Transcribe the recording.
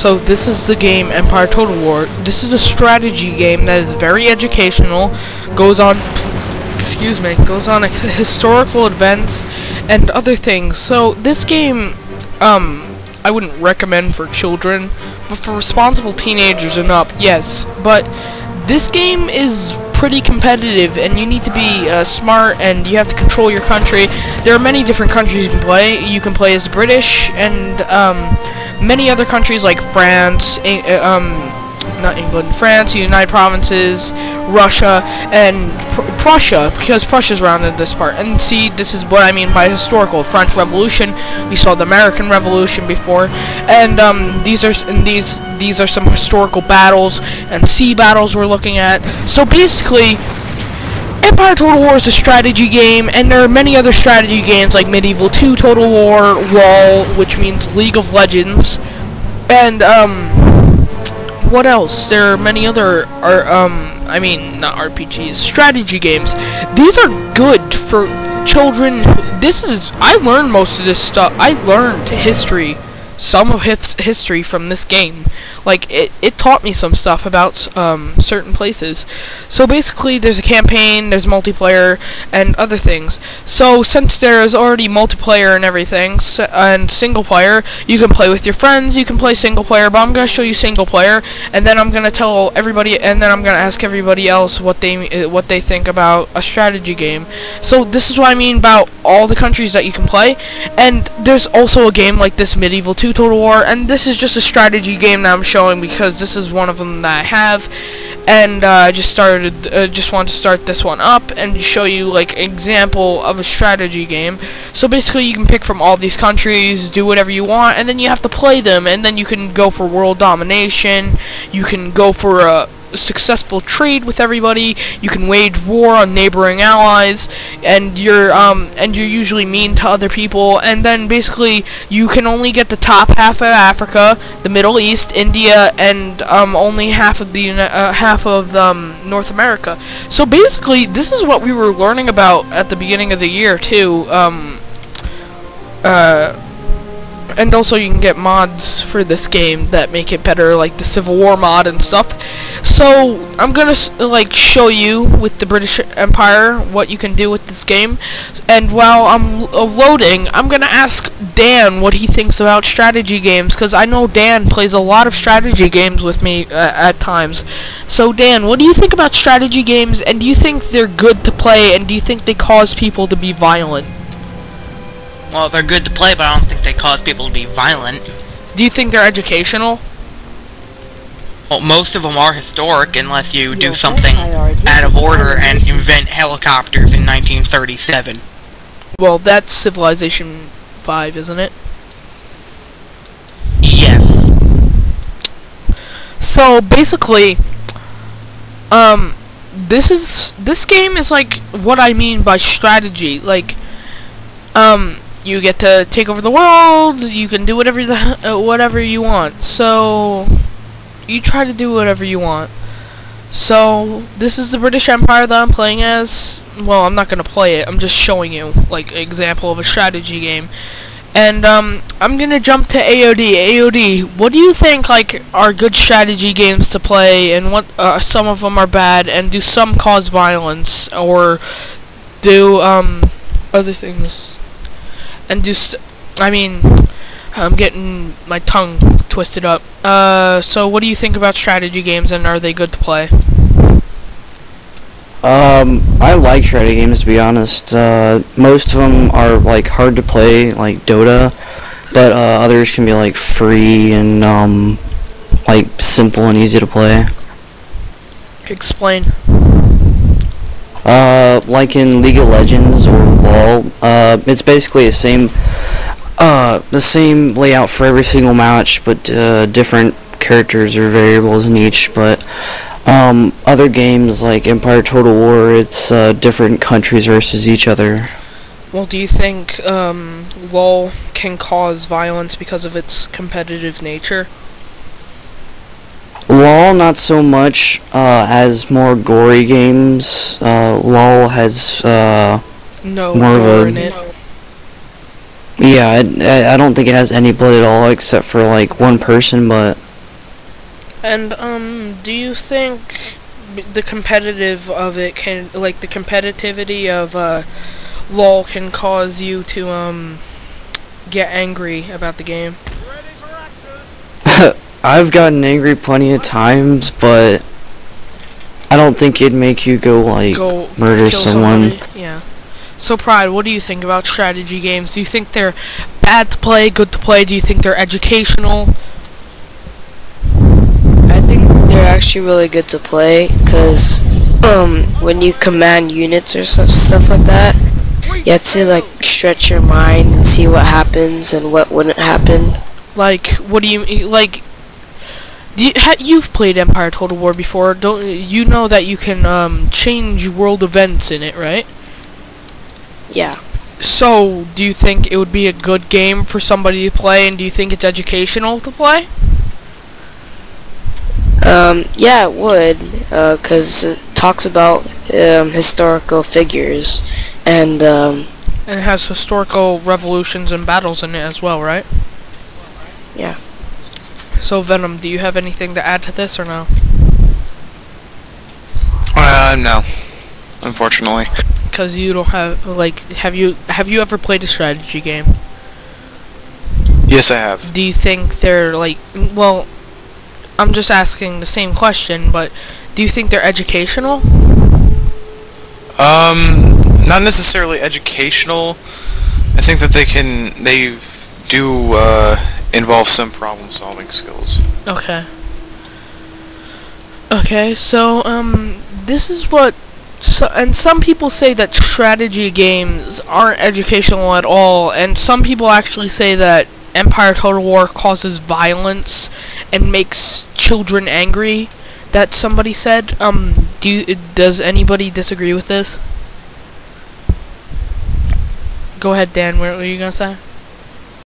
So this is the game Empire Total War. This is a strategy game that is very educational, goes on historical events and other things. So this game, I wouldn't recommend for children, but for responsible teenagers and up, yes. But this game is pretty competitive, and you need to be smart, and you have to control your country. There are many different countries you can play. You can play as the British, and many other countries like France, not England, France, United Provinces, Russia, and Prussia, because Prussia's around in this part. And see, this is what I mean by historical. French Revolution, we saw the American Revolution before, and these are some historical battles and sea battles we're looking at. So basically, Empire Total War is a strategy game, and there are many other strategy games like Medieval 2 Total War, LOL, which means League of Legends, and what else? There are many other, I mean, not RPGs, strategy games. These are good for children. I learned most of this stuff. I learned history, some of history from this game. Like, it taught me some stuff about certain places. So basically, there's a campaign, there's multiplayer, and other things. So since there is already multiplayer and everything, and single player, you can play with your friends, you can play single player, but I'm going to show you single player, and then I'm going to tell everybody, and then I'm going to ask everybody else what they think about a strategy game. So this is what I mean about all the countries that you can play. And there's also a game like this, Medieval 2 Total War, and this is just a strategy game that I'm showing because this is one of them that I have, and I just want to start this one up and show you like an example of a strategy game. So basically, you can pick from all these countries, do whatever you want, and then you have to play them, and then you can go for world domination, you can go for a successful trade with everybody, you can wage war on neighboring allies, and you're usually mean to other people, and then basically you can only get the top half of Africa, the Middle East, India, and only half of North America. So basically, this is what we were learning about at the beginning of the year too. And also you can get mods for this game that make it better, like the Civil War mod and stuff. So I'm gonna like show you with the British Empire what you can do with this game. And while I'm loading, I'm gonna ask Dan what he thinks about strategy games, because I know Dan plays a lot of strategy games with me at times. So Dan, what do you think about strategy games, and do you think they're good to play, and do you think they cause people to be violent? Well, they're good to play, but I don't think they cause people to be violent. Do you think they're educational? Well, most of them are historic, unless you do something out of order and invent helicopters in 1937. Well, that's Civilization 5, isn't it? Yes. So basically, this game is like what I mean by strategy. Like, you get to take over the world, you can do whatever you want. So you try to do whatever you want. So this is the British Empire that I'm playing as. Well, I'm not gonna play it, I'm just showing you like an example of a strategy game. And I'm gonna jump to AOD. AOD, what do you think like are good strategy games to play, and what some of them are bad, and do some cause violence, or do other things? And I'm getting my tongue twisted up. So what do you think about strategy games, and are they good to play? I like strategy games, to be honest. Most of them are like hard to play, like Dota, but others can be like free and like simple and easy to play. Explain. Like in League of Legends or LOL, it's basically the same layout for every single match, but different characters or variables in each. But other games like Empire Total War, it's different countries versus each other. Well, do you think LOL can cause violence because of its competitive nature? LOL, not so much. As more gory games, LOL has no more gore of in it. Yeah, I don't think it has any blood at all, except for like one person. But And do you think the competitive of it can, like the competitivity of LOL can cause you to get angry about the game? I've gotten angry plenty of times, but I don't think it'd make you go like murder kill someone. somebody. Yeah. So Pride, what do you think about strategy games? Do you think they're bad to play, good to play? Do you think they're educational? I think they're actually really good to play because when you command units or stuff like that, you have to like stretch your mind and see what happens and what wouldn't happen. Like, what do you like? You've played Empire Total War before, don't you? Know that you can change world events in it, right? Yeah. So, do you think it would be a good game for somebody to play, and do you think it's educational to play? Yeah, it would, because it talks about historical figures, and it has historical revolutions and battles in it as well, right? Yeah. So, Venom, do you have anything to add to this, or no? No. Unfortunately. Because you don't have, like, have you ever played a strategy game? Yes, I have. Do you think they're, like, well, I'm just asking the same question, but do you think they're educational? Not necessarily educational. I think that they do, involve some problem-solving skills. Okay. Okay, so, this is what, and some people say that strategy games aren't educational at all, and some people actually say that Empire Total War causes violence and makes children angry. That somebody said. Does anybody disagree with this? Go ahead, Dan. What were you gonna say?